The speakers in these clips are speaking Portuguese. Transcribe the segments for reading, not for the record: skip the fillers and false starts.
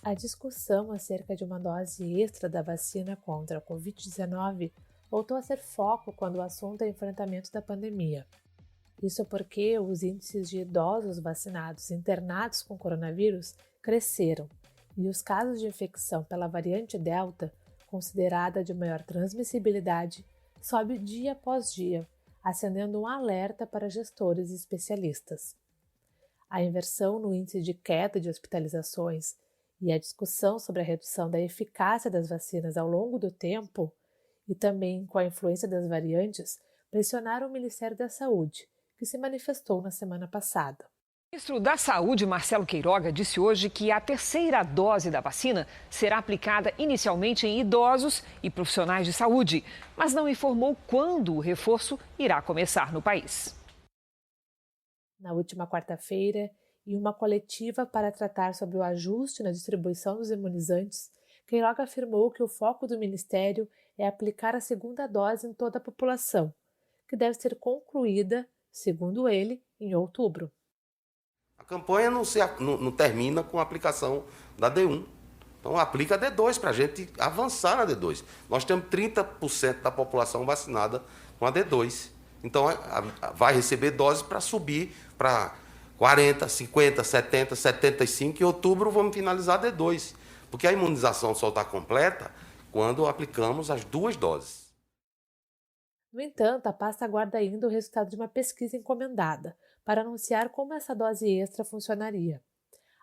A discussão acerca de uma dose extra da vacina contra a Covid-19 voltou a ser foco quando o assunto é o enfrentamento da pandemia. Isso porque os índices de idosos vacinados internados com coronavírus cresceram e os casos de infecção pela variante Delta, considerada de maior transmissibilidade, sobe dia após dia, acendendo um alerta para gestores e especialistas. A inversão no índice de queda de hospitalizações e a discussão sobre a redução da eficácia das vacinas ao longo do tempo, e também com a influência das variantes, pressionaram o Ministério da Saúde, que se manifestou na semana passada. O ministro da Saúde, Marcelo Queiroga, disse hoje que a terceira dose da vacina será aplicada inicialmente em idosos e profissionais de saúde, mas não informou quando o reforço irá começar no país. Na última quarta-feira, em uma coletiva para tratar sobre o ajuste na distribuição dos imunizantes, Queiroga afirmou que o foco do Ministério é aplicar a segunda dose em toda a população, que deve ser concluída, segundo ele, em outubro. A campanha não termina com a aplicação da D1. Então aplica a D2 para a gente avançar na D2. Nós temos 30% da população vacinada com a D2. Então vai receber doses para subir para 40, 50, 70, 75. Em outubro vamos finalizar a D2. Porque a imunização só está completa quando aplicamos as duas doses. No entanto, a pasta aguarda ainda o resultado de uma pesquisa encomendada para anunciar como essa dose extra funcionaria.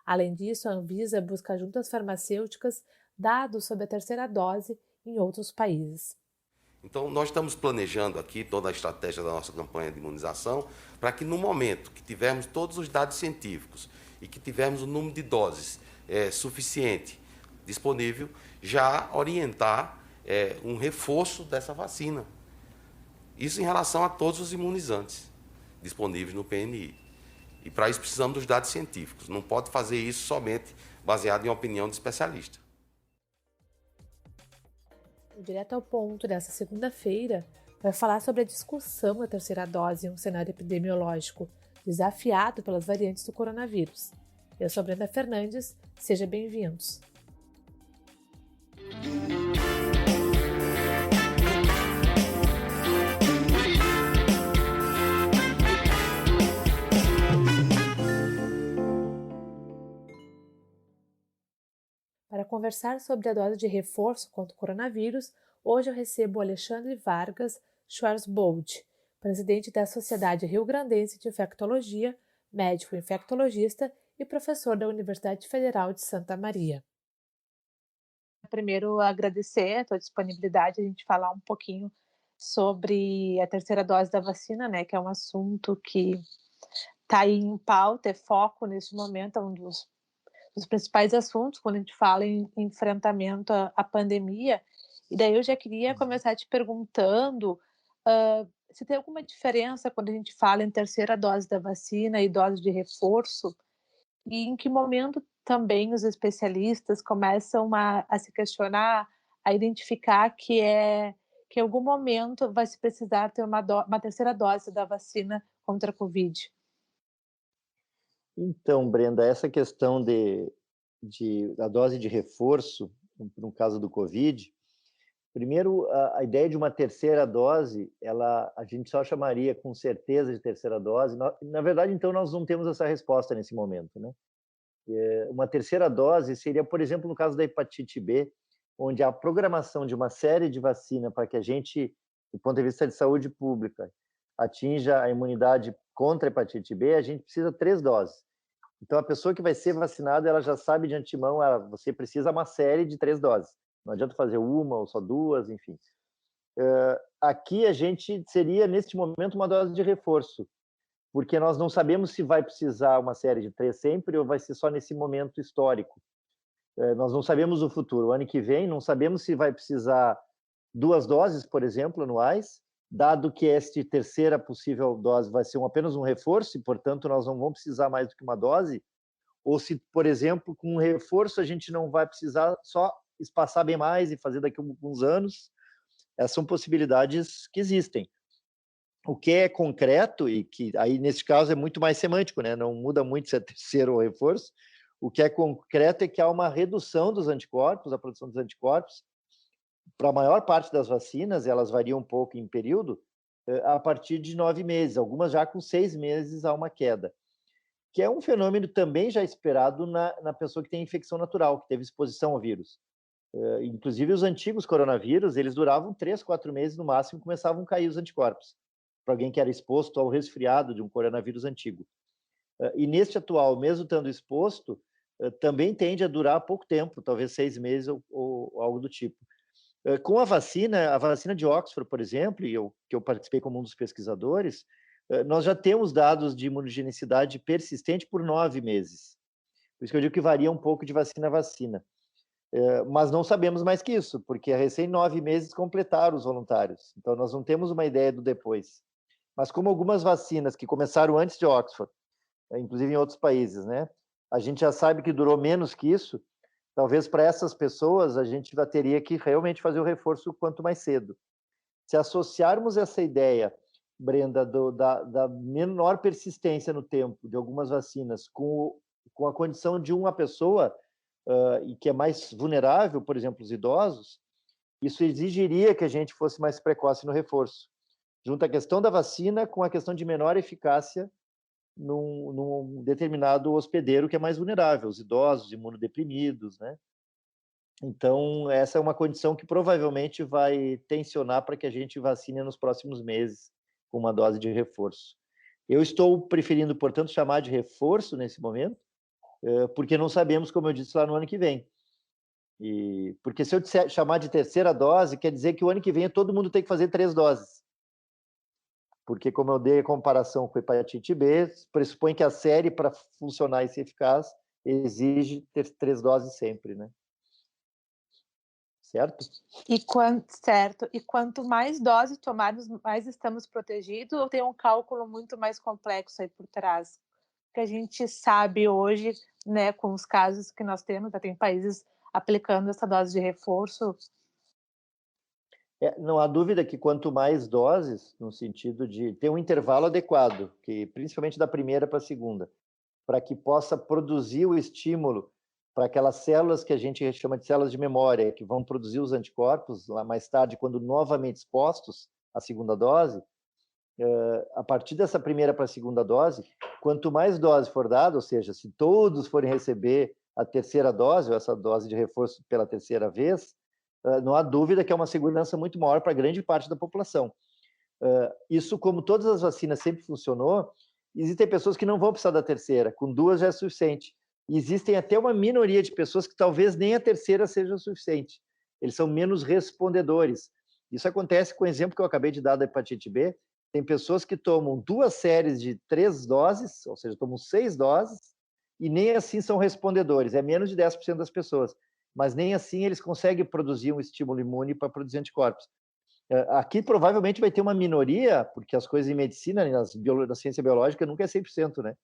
Além disso, a Anvisa busca junto às farmacêuticas dados sobre a terceira dose em outros países. Então, nós estamos planejando aqui toda a estratégia da nossa campanha de imunização para que no momento que tivermos todos os dados científicos e que tivermos o número de doses suficiente disponível, já orientar um reforço dessa vacina. Isso em relação a todos os imunizantes disponíveis no PNI. E para isso precisamos dos dados científicos. Não pode fazer isso somente baseado em opinião de especialista. O Direto ao Ponto dessa segunda-feira vai falar sobre a discussão da terceira dose em um cenário epidemiológico desafiado pelas variantes do coronavírus. Eu sou Brenda Fernandes, sejam bem-vindos. Para conversar sobre a dose de reforço contra o coronavírus, hoje eu recebo o Alexandre Vargas Schwarzbold, presidente da Sociedade Rio-Grandense de Infectologia, médico infectologista e professor da Universidade Federal de Santa Maria. Primeiro, agradecer a tua disponibilidade, a gente falar um pouquinho sobre a terceira dose da vacina, né, que é um assunto que está aí em pauta, é foco nesse momento, é um dos principais assuntos quando a gente fala em enfrentamento à pandemia. E daí eu já queria começar te perguntando se tem alguma diferença quando a gente fala em terceira dose da vacina e dose de reforço, e em que momento também os especialistas começam a se questionar, a identificar que em algum momento vai se precisar ter uma terceira dose da vacina contra a Covid. Então, Brenda, essa questão da dose de reforço, no caso do Covid, primeiro, a ideia de uma terceira dose, a gente só chamaria com certeza de terceira dose. Na verdade, então, nós não temos essa resposta nesse momento, né? Uma terceira dose seria, por exemplo, no caso da hepatite B, onde a programação de uma série de vacina para que a gente, do ponto de vista de saúde pública, atinja a imunidade contra a hepatite B, a gente precisa 3 doses. Então, a pessoa que vai ser vacinada, ela já sabe de antemão, você precisa uma série de 3 doses. Não adianta fazer uma ou só 2, enfim. Aqui a gente seria, neste momento, uma dose de reforço, porque nós não sabemos se vai precisar uma série de 3 sempre ou vai ser só nesse momento histórico. Nós não sabemos o futuro. O ano que vem, não sabemos se vai precisar 2 doses, por exemplo, anuais, dado que esta terceira possível dose vai ser apenas um reforço e, portanto, nós não vamos precisar mais do que uma dose, ou se, por exemplo, com um reforço a gente não vai precisar só espaçar bem mais e fazer daqui a alguns anos. Essas são possibilidades que existem. O que é concreto, e que aí nesse caso é muito mais semântico, né? Não muda muito se é terceiro ou reforço, O que é concreto é que há uma redução dos anticorpos, a produção dos anticorpos, para a maior parte das vacinas, elas variam um pouco em período, a partir de 9 meses, algumas já com 6 meses há uma queda, que é um fenômeno também já esperado na pessoa que tem infecção natural, que teve exposição ao vírus. Inclusive, os antigos coronavírus, eles duravam 3, 4 meses no máximo, começavam a cair os anticorpos, para alguém que era exposto ao resfriado de um coronavírus antigo. E neste atual, mesmo estando exposto, também tende a durar pouco tempo, talvez 6 meses ou algo do tipo. Com a vacina de Oxford, por exemplo, que eu participei como um dos pesquisadores, nós já temos dados de imunogenicidade persistente por 9 meses. Por isso que eu digo que varia um pouco de vacina a vacina. Mas não sabemos mais que isso, porque a recém 9 meses completaram os voluntários. Então, nós não temos uma ideia do depois. Mas como algumas vacinas que começaram antes de Oxford, inclusive em outros países, né? A gente já sabe que durou menos que isso. Talvez para essas pessoas a gente já teria que realmente fazer o reforço quanto mais cedo. Se associarmos essa ideia, Brenda, da menor persistência no tempo de algumas vacinas com a condição de uma pessoa e que é mais vulnerável, por exemplo, os idosos, isso exigiria que a gente fosse mais precoce no reforço. Junta a questão da vacina com a questão de menor eficácia num determinado hospedeiro que é mais vulnerável, os idosos, imunodeprimidos, né? Então, essa é uma condição que provavelmente vai tensionar para que a gente vacine nos próximos meses com uma dose de reforço. Eu estou preferindo, portanto, chamar de reforço nesse momento, porque não sabemos, como eu disse, lá no ano que vem. Porque se eu chamar de terceira dose, quer dizer que o ano que vem todo mundo tem que fazer 3 doses. Porque, como eu dei a comparação com a hepatite B, pressupõe que a série, para funcionar e ser eficaz, exige ter 3 doses sempre, né? Certo? Certo. E quanto mais doses tomarmos, mais estamos protegidos, ou tem um cálculo muito mais complexo aí por trás? Que a gente sabe hoje, né, com os casos que nós temos, já tem países aplicando essa dose de reforço. Não há dúvida que quanto mais doses, no sentido de ter um intervalo adequado, que principalmente da primeira para a segunda, para que possa produzir o estímulo para aquelas células que a gente chama de células de memória, que vão produzir os anticorpos lá mais tarde, quando novamente expostos à segunda dose, a partir dessa primeira para a segunda dose, quanto mais dose for dada, ou seja, se todos forem receber a terceira dose, ou essa dose de reforço pela terceira vez, não há dúvida que é uma segurança muito maior para grande parte da população. Isso, como todas as vacinas sempre funcionou, existem pessoas que não vão precisar da terceira, com 2 já é suficiente. E existem até uma minoria de pessoas que talvez nem a terceira seja o suficiente. Eles são menos respondedores. Isso acontece com o exemplo que eu acabei de dar da hepatite B. Tem pessoas que tomam 2 séries de 3 doses, ou seja, tomam 6 doses, e nem assim são respondedores. É menos de 10% das pessoas. Mas nem assim eles conseguem produzir um estímulo imune para produzir anticorpos. Aqui provavelmente vai ter uma minoria, porque as coisas em medicina, na ciência biológica, nunca é 100%, né?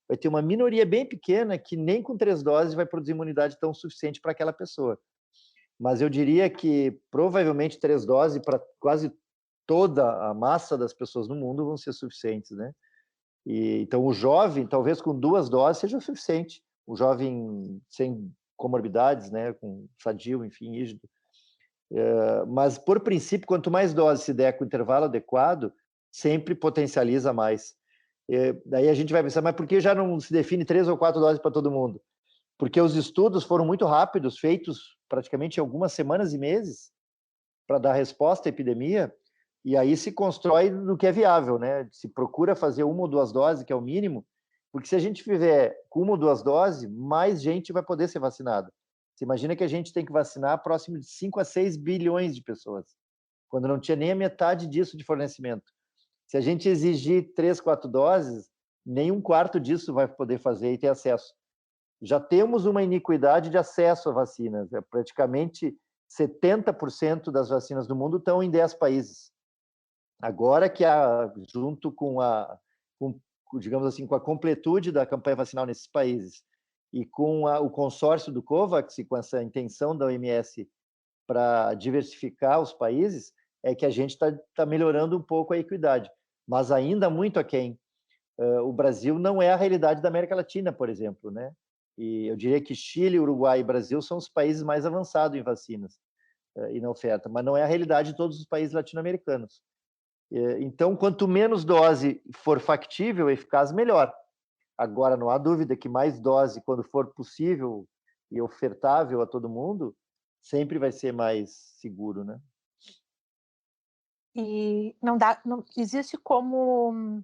Vai ter uma minoria bem pequena que nem com 3 doses vai produzir imunidade tão suficiente para aquela pessoa. Mas eu diria que provavelmente 3 doses para quase toda a massa das pessoas no mundo vão ser suficientes, né? Então o jovem, talvez com 2 doses seja o suficiente. O jovem sem comorbidades, né, com sadio, enfim, rígido. Mas, por princípio, quanto mais doses se der com intervalo adequado, sempre potencializa mais. Daí a gente vai pensar, mas por que já não se define 3 ou 4 doses para todo mundo? Porque os estudos foram muito rápidos, feitos praticamente em algumas semanas e meses, para dar resposta à epidemia, e aí se constrói no que é viável, né? Se procura fazer 1 ou 2 doses, que é o mínimo, porque se a gente fizer com 1 ou 2 doses, mais gente vai poder ser vacinada. Você imagina que a gente tem que vacinar próximo de 5 a 6 bilhões de pessoas, quando não tinha nem a metade disso de fornecimento. Se a gente exigir 3, 4 doses, nem 1/4 disso vai poder fazer e ter acesso. Já temos uma iniquidade de acesso a vacinas. Praticamente 70% das vacinas do mundo estão em 10 países. Agora que junto com digamos assim, com a completude da campanha vacinal nesses países e com o consórcio do COVAX e com essa intenção da OMS para diversificar os países, é que a gente está melhorando um pouco a equidade, mas ainda muito aquém. O Brasil não é a realidade da América Latina, por exemplo, né? E eu diria que Chile, Uruguai e Brasil são os países mais avançados em vacinas e na oferta, mas não é a realidade de todos os países latino-americanos. Então, quanto menos dose for factível, eficaz, melhor. Agora, não há dúvida que mais dose, quando for possível e ofertável a todo mundo, sempre vai ser mais seguro, né? E não existe como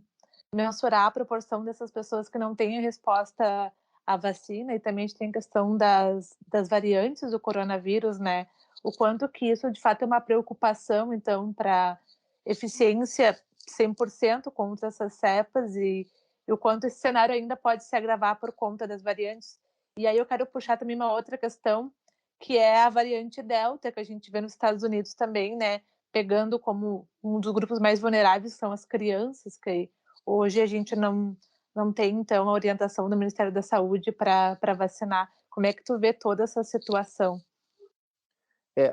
mensurar a proporção dessas pessoas que não têm a resposta à vacina, e também a gente tem a questão das variantes do coronavírus, né? O quanto que isso, de fato, é uma preocupação, então, para eficiência 100% contra essas cepas e o quanto esse cenário ainda pode se agravar por conta das variantes. E aí eu quero puxar também uma outra questão, que é a variante Delta, que a gente vê nos Estados Unidos também, né? Pegando como um dos grupos mais vulneráveis, são as crianças, que hoje a gente não tem, então, a orientação do Ministério da Saúde para vacinar. Como é que tu vê toda essa situação?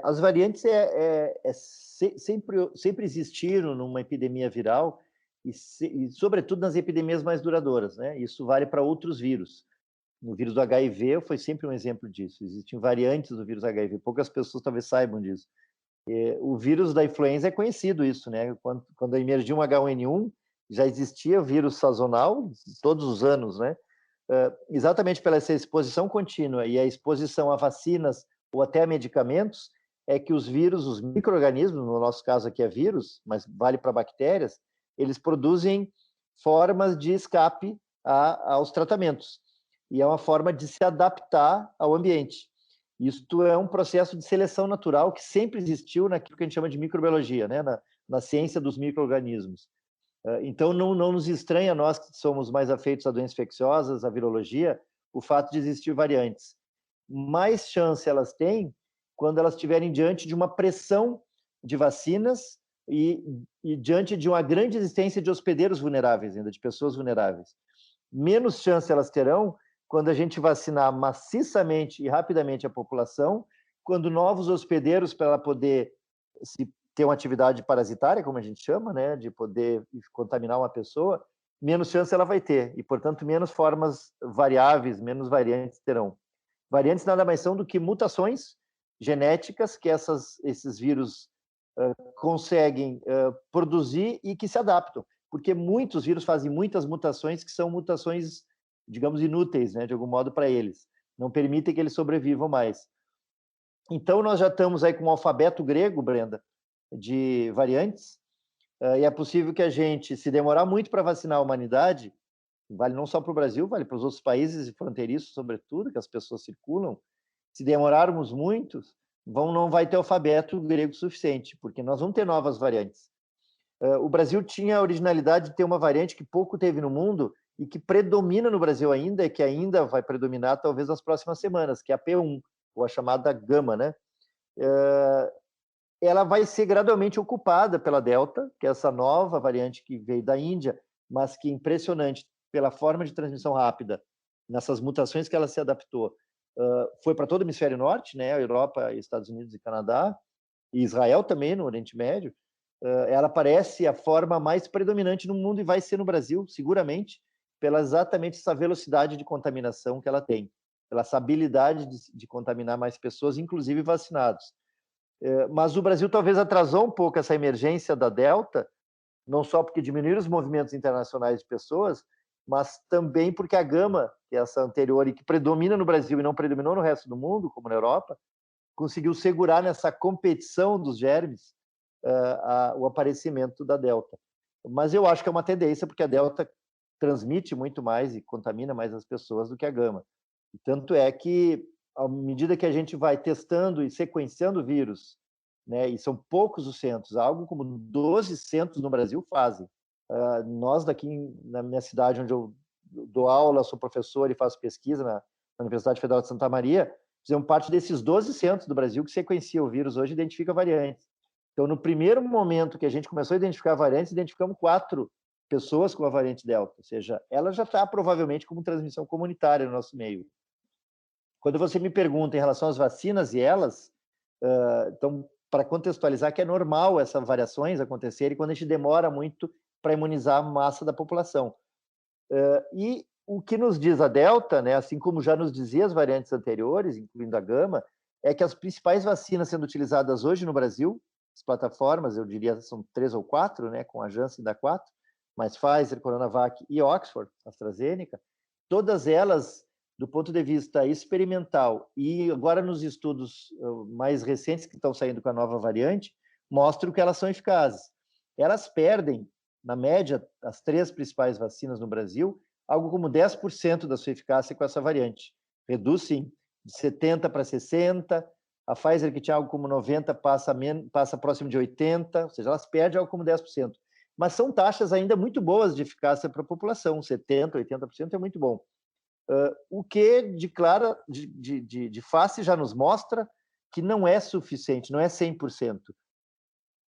As variantes sempre existiram numa epidemia viral e, sobretudo, nas epidemias mais duradouras, né? Isso vale para outros vírus. No vírus do HIV foi sempre um exemplo disso. Existem variantes do vírus HIV, poucas pessoas talvez saibam disso. O vírus da influenza é conhecido isso, né? Quando emergiu um H1N1, já existia vírus sazonal todos os anos, né? Exatamente pela essa exposição contínua e a exposição a vacinas ou até a medicamentos, é que os vírus, os micro-organismos, no nosso caso aqui é vírus, mas vale para bactérias, eles produzem formas de escape aos tratamentos. E é uma forma de se adaptar ao ambiente. Isto é um processo de seleção natural que sempre existiu naquilo que a gente chama de microbiologia, né? na ciência dos micro-organismos. Então, não nos estranha, nós que somos mais afeitos a doenças infecciosas, a virologia, o fato de existir variantes. Mais chance elas têm quando elas estiverem diante de uma pressão de vacinas e diante de uma grande existência de hospedeiros vulneráveis, ainda de pessoas vulneráveis. Menos chance elas terão quando a gente vacinar maciçamente e rapidamente a população, quando novos hospedeiros, para ela poder ter uma atividade parasitária, como a gente chama, né, de poder contaminar uma pessoa, menos chance ela vai ter, e, portanto, menos formas variáveis, menos variantes terão. Variantes nada mais são do que mutações genéticas que esses vírus conseguem produzir e que se adaptam, porque muitos vírus fazem muitas mutações que são mutações, digamos, inúteis, né, de algum modo, para eles. Não permitem que eles sobrevivam mais. Então, nós já estamos aí com um alfabeto grego, Brenda, de variantes, e é possível que a gente, se demorar muito para vacinar a humanidade, vale não só para o Brasil, vale para os outros países e fronteiriços, sobretudo, que as pessoas circulam, se demorarmos muito, não vai ter alfabeto grego suficiente, porque nós vamos ter novas variantes. O Brasil tinha a originalidade de ter uma variante que pouco teve no mundo e que predomina no Brasil ainda, e que ainda vai predominar talvez nas próximas semanas, que é a P1, ou a chamada Gama, né? Ela vai ser gradualmente ocupada pela Delta, que é essa nova variante que veio da Índia, mas que é impressionante pela forma de transmissão rápida, nessas mutações que ela se adaptou. Foi para todo o hemisfério norte, né? A Europa, Estados Unidos e Canadá, e Israel também, no Oriente Médio. Ela parece a forma mais predominante no mundo e vai ser no Brasil, seguramente, pela exatamente essa velocidade de contaminação que ela tem, pela essa habilidade de contaminar mais pessoas, inclusive vacinados. Mas o Brasil talvez atrasou um pouco essa emergência da Delta, não só porque diminuíram os movimentos internacionais de pessoas, mas também porque a Gama, que é essa anterior e que predomina no Brasil e não predominou no resto do mundo, como na Europa, conseguiu segurar nessa competição dos germes o aparecimento da Delta. Mas eu acho que é uma tendência, porque a Delta transmite muito mais e contamina mais as pessoas do que a Gama. E tanto é que, à medida que a gente vai testando e sequenciando o vírus, né, e são poucos os centros, algo como 12 centros no Brasil fazem. Nós daqui na minha cidade, onde eu dou aula, sou professor e faço pesquisa na Universidade Federal de Santa Maria, fizemos parte desses 12 centros do Brasil que sequencia o vírus hoje e identifica variantes. Então, no primeiro momento que a gente começou a identificar variantes, identificamos 4 pessoas com a variante Delta, ou seja, ela já está provavelmente como transmissão comunitária no nosso meio. Quando você me pergunta em relação às vacinas e elas, então, para contextualizar, que é normal essas variações acontecerem quando a gente demora muito para imunizar a massa da população. E O que nos diz a Delta, né, assim como já nos dizia as variantes anteriores, incluindo a Gama, é que as principais vacinas sendo utilizadas hoje no Brasil, as plataformas, eu diria, são 3 ou 4, né, com a Janssen da 4, mais Pfizer, Coronavac e Oxford, AstraZeneca, todas elas, do ponto de vista experimental e agora nos estudos mais recentes que estão saindo com a nova variante, mostram que elas são eficazes. Elas perdem, na média, as 3 principais vacinas no Brasil, algo como 10% da sua eficácia com essa variante. Reduz, sim, de 70 para 60, a Pfizer, que tinha algo como 90, passa próximo de 80, ou seja, elas perdem algo como 10%. Mas são taxas ainda muito boas de eficácia para a população, 70%, 80% é muito bom. O que de face já nos mostra que não é suficiente, não é 100%.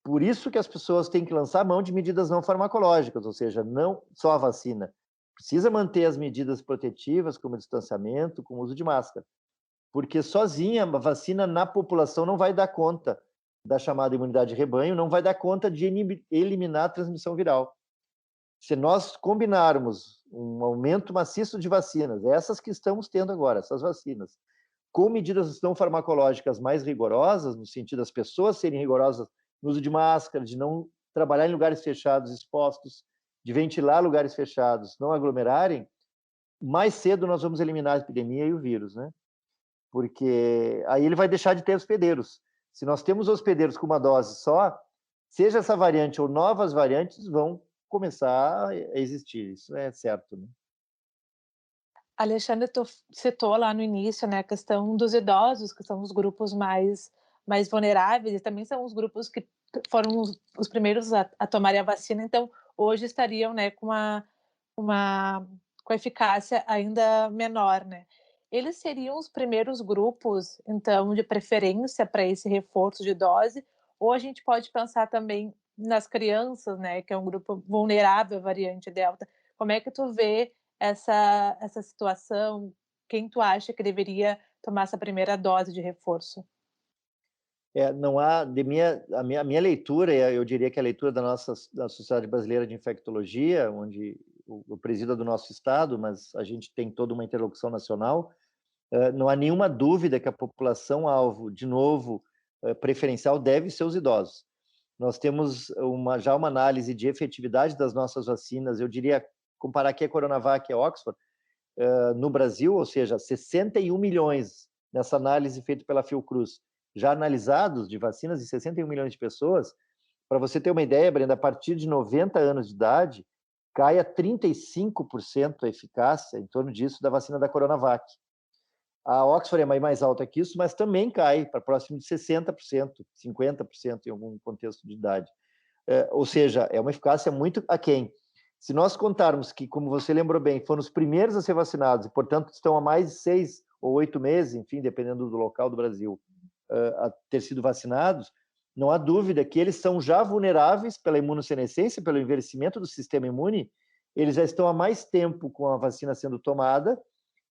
Por isso que as pessoas têm que lançar mão de medidas não farmacológicas, ou seja, não só a vacina. Precisa manter as medidas protetivas, como distanciamento, com uso de máscara. Porque sozinha a vacina na população não vai dar conta da chamada imunidade de rebanho, não vai dar conta de eliminar a transmissão viral. Se nós combinarmos um aumento maciço de vacinas, essas que estamos tendo agora, essas vacinas, com medidas não farmacológicas mais rigorosas, no sentido das pessoas serem rigorosas no uso de máscara, de não trabalhar em lugares fechados, expostos, de ventilar lugares fechados, não aglomerarem, mais cedo nós vamos eliminar a epidemia e o vírus, né? Porque aí ele vai deixar de ter hospedeiros. Se nós temos hospedeiros com uma dose só, seja essa variante ou novas variantes vão começar a existir, isso é certo, né? Alexandre, tu citou lá no início, né, a questão dos idosos, que são os grupos mais vulneráveis, e também são os grupos que foram os primeiros a tomarem a vacina, então hoje estariam, né, com eficácia ainda menor, né? Eles seriam os primeiros grupos, então, de preferência para esse reforço de dose, ou a gente pode pensar também nas crianças, né, que é um grupo vulnerável à variante Delta. Como é que tu vê essa situação? Quem tu acha que deveria tomar essa primeira dose de reforço? Não há, a minha leitura, eu diria que a leitura da Sociedade Brasileira de Infectologia, onde eu presido do nosso estado, mas a gente tem toda uma interlocução nacional, não há nenhuma dúvida que a população-alvo, de novo, preferencial, deve ser os idosos. Nós temos já uma análise de efetividade das nossas vacinas, eu diria, comparar aqui a Coronavac e a Oxford, no Brasil, ou seja, 61 milhões nessa análise feita pela Fiocruz, já analisados de vacinas de 61 milhões de pessoas. Para você ter uma ideia, Brenda, a partir de 90 anos de idade, cai a 35% a eficácia, em torno disso, da vacina da Coronavac. A Oxford é mais alta que isso, mas também cai para próximo de 60%, 50% em algum contexto de idade. Ou seja, é uma eficácia muito aquém. Se nós contarmos que, como você lembrou bem, foram os primeiros a ser vacinados e, portanto, estão há mais de 6 ou 8 meses, enfim, dependendo do local do Brasil, a ter sido vacinados, não há dúvida que eles são já vulneráveis pela imunossenescência, pelo envelhecimento do sistema imune, eles já estão há mais tempo com a vacina sendo tomada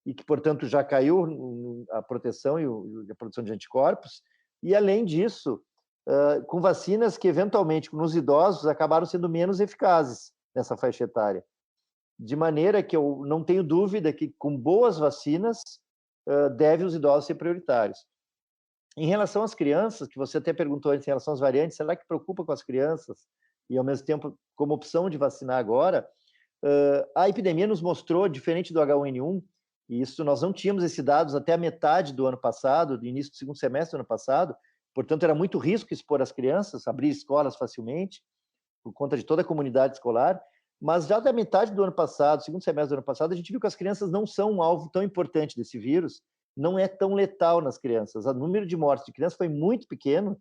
e que, portanto, já caiu a proteção e a produção de anticorpos, e, além disso, com vacinas que, eventualmente, nos idosos, acabaram sendo menos eficazes nessa faixa etária. De maneira que eu não tenho dúvida que, com boas vacinas, devem os idosos ser prioritários. Em relação às crianças, que você até perguntou antes em relação às variantes, será que preocupa com as crianças? E, ao mesmo tempo, como opção de vacinar agora, a epidemia nos mostrou, diferente do H1N1, e isso nós não tínhamos esses dados até a metade do ano passado, do início do segundo semestre do ano passado, portanto, era muito risco expor as crianças, abrir escolas facilmente, por conta de toda a comunidade escolar, mas já da metade do ano passado, segundo semestre do ano passado, a gente viu que as crianças não são um alvo tão importante desse vírus, não é tão letal nas crianças. O número de mortes de crianças foi muito pequeno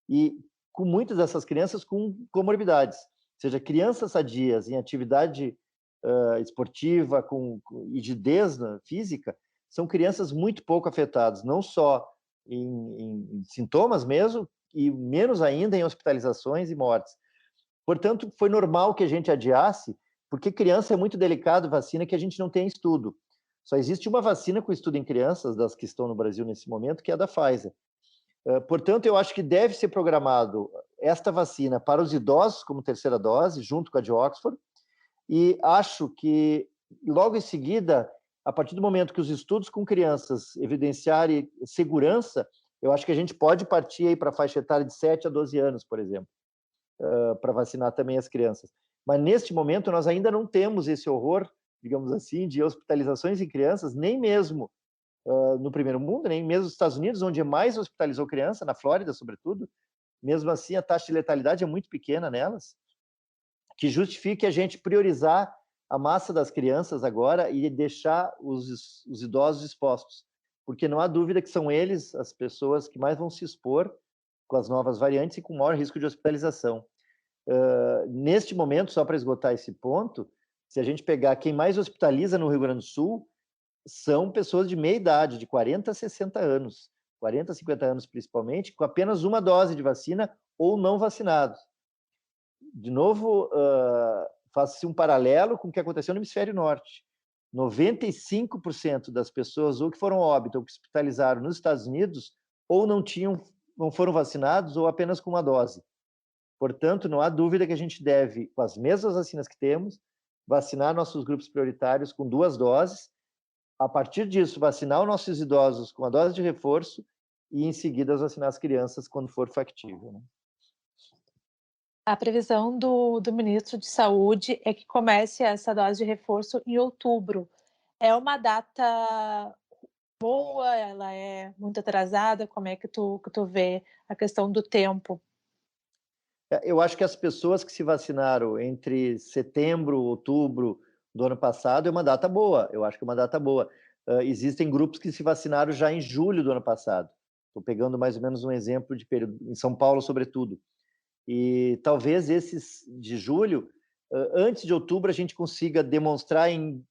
e com muitas dessas crianças com comorbidades, ou seja, crianças sadias em atividade esportiva e de física, são crianças muito pouco afetadas, não só em sintomas mesmo, e menos ainda em hospitalizações e mortes. Portanto, foi normal que a gente adiasse, porque criança é muito delicado, vacina que a gente não tem estudo. Só existe uma vacina com estudo em crianças, das que estão no Brasil nesse momento, que é a da Pfizer. Portanto, eu acho que deve ser programado esta vacina para os idosos como terceira dose, junto com a de Oxford, e acho que logo em seguida, a partir do momento que os estudos com crianças evidenciarem segurança, eu acho que a gente pode partir aí para a faixa etária de 7 a 12 anos, por exemplo, para vacinar também as crianças. Mas, neste momento, nós ainda não temos esse horror, digamos assim, de hospitalizações em crianças, nem mesmo no primeiro mundo, nem mesmo nos Estados Unidos, onde mais hospitalizou criança, na Flórida, sobretudo. Mesmo assim, a taxa de letalidade é muito pequena nelas, que justifique a gente priorizar a massa das crianças agora e deixar os idosos expostos, porque não há dúvida que são eles as pessoas que mais vão se expor com as novas variantes e com maior risco de hospitalização. Neste momento, só para esgotar esse ponto, se a gente pegar quem mais hospitaliza no Rio Grande do Sul, são pessoas de meia idade, de 40 a 60 anos, 40 a 50 anos principalmente, com apenas uma dose de vacina ou não vacinados. De novo, faça-se um paralelo com o que aconteceu no Hemisfério Norte. 95% das pessoas ou que foram a óbito ou que hospitalizaram nos Estados Unidos ou não foram vacinados ou apenas com uma dose. Portanto, não há dúvida que a gente deve, com as mesmas vacinas que temos, vacinar nossos grupos prioritários com 2 doses. A partir disso, vacinar os nossos idosos com a dose de reforço e, em seguida, vacinar as crianças quando for factível, né? A previsão do ministro de Saúde é que comece essa dose de reforço em outubro. É uma data boa? Ela é muito atrasada? Como é que tu vê a questão do tempo? Eu acho que as pessoas que se vacinaram entre setembro e outubro do ano passado é uma data boa. Eu acho que é uma data boa. Existem grupos que se vacinaram já em julho do ano passado. Estou pegando mais ou menos um exemplo de período, em São Paulo, sobretudo. E talvez esses de julho, antes de outubro, a gente consiga demonstrar em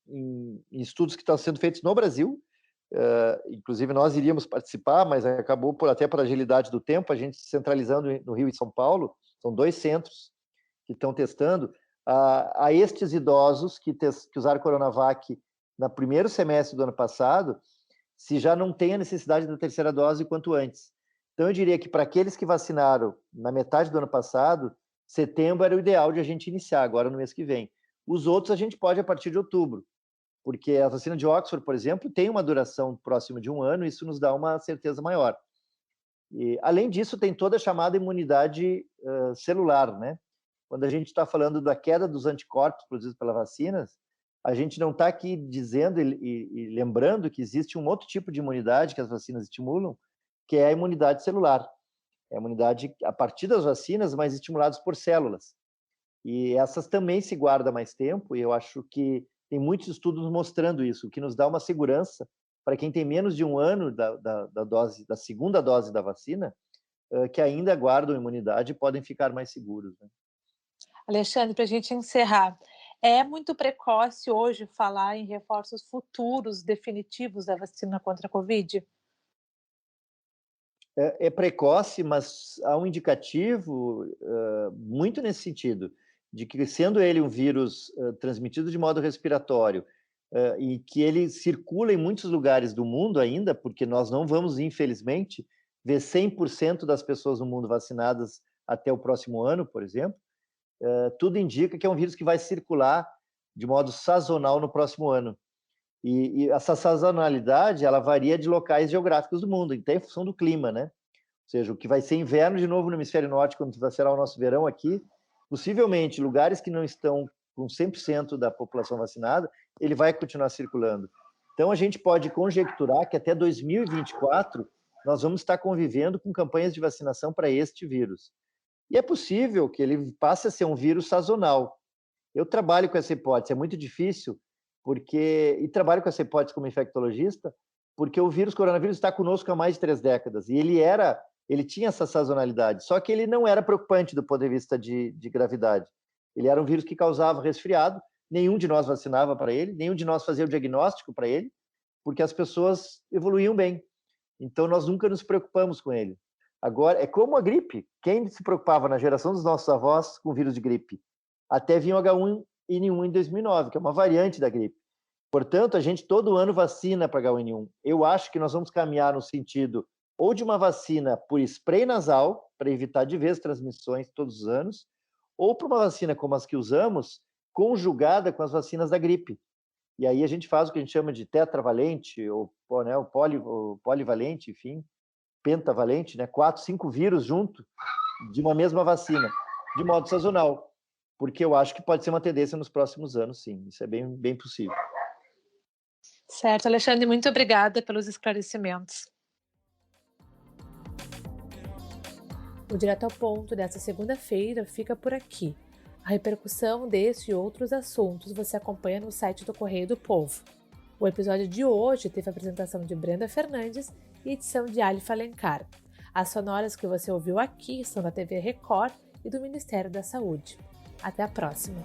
estudos que estão sendo feitos no Brasil. Inclusive, nós iríamos participar, mas acabou, até por agilidade do tempo, a gente centralizando no Rio e São Paulo. São 2 centros que estão testando. A estes idosos que usaram Coronavac no primeiro semestre do ano passado, se já não tem a necessidade da terceira dose quanto antes. Então, eu diria que para aqueles que vacinaram na metade do ano passado, setembro era o ideal de a gente iniciar, agora no mês que vem. Os outros a gente pode a partir de outubro, porque a vacina de Oxford, por exemplo, tem uma duração próxima de 1 ano, e isso nos dá uma certeza maior. E, além disso, tem toda a chamada imunidade celular, né? Quando a gente está falando da queda dos anticorpos produzidos pelas vacinas, a gente não está aqui dizendo e lembrando que existe um outro tipo de imunidade que as vacinas estimulam, que é a imunidade celular. É a imunidade a partir das vacinas, mas estimuladas por células. E essas também se guardam mais tempo, e eu acho que tem muitos estudos mostrando isso, o que nos dá uma segurança para quem tem menos de 1 ano da segunda dose da vacina, que ainda guardam imunidade e podem ficar mais seguros, né? Alexandre, para a gente encerrar, é muito precoce hoje falar em reforços futuros definitivos da vacina contra a Covid? É precoce, mas há um indicativo muito nesse sentido, de que, sendo ele um vírus transmitido de modo respiratório e que ele circula em muitos lugares do mundo ainda, porque nós não vamos, infelizmente, ver 100% das pessoas no mundo vacinadas até o próximo ano, por exemplo, tudo indica que é um vírus que vai circular de modo sazonal no próximo ano. E essa sazonalidade, ela varia de locais geográficos do mundo, então em função do clima, né? Ou seja, o que vai ser inverno de novo no hemisfério norte, quando vai ser o nosso verão aqui, possivelmente lugares que não estão com 100% da população vacinada, ele vai continuar circulando. Então a gente pode conjecturar que até 2024 nós vamos estar convivendo com campanhas de vacinação para este vírus. E é possível que ele passe a ser um vírus sazonal. Eu trabalho com essa hipótese, é muito difícil, e trabalho com essa hipótese como infectologista, porque o coronavírus está conosco há mais de 3 décadas, e ele tinha essa sazonalidade, só que ele não era preocupante do ponto de vista de gravidade. Ele era um vírus que causava resfriado, nenhum de nós vacinava para ele, nenhum de nós fazia o diagnóstico para ele, porque as pessoas evoluíam bem. Então, nós nunca nos preocupamos com ele. Agora, é como a gripe. Quem se preocupava na geração dos nossos avós com o vírus de gripe? Até vinha o H1N1 em 2009, que é uma variante da gripe. Portanto, a gente todo ano vacina para H1N1. Eu acho que nós vamos caminhar no sentido ou de uma vacina por spray nasal, para evitar de vez transmissões todos os anos, ou para uma vacina como as que usamos, conjugada com as vacinas da gripe. e aí a gente faz o que a gente chama de tetravalente, ou né, o polivalente, enfim, pentavalente, né, 4, 5 vírus junto de uma mesma vacina, de modo sazonal, porque eu acho que pode ser uma tendência nos próximos anos, sim, isso é bem possível. Certo, Alexandre, muito obrigada pelos esclarecimentos. O Direto ao Ponto desta segunda-feira fica por aqui. A repercussão desse e outros assuntos você acompanha no site do Correio do Povo. O episódio de hoje teve a apresentação de Brenda Fernandes e edição de Alifa Alencar. As sonoras que você ouviu aqui são da TV Record e do Ministério da Saúde. Até a próxima!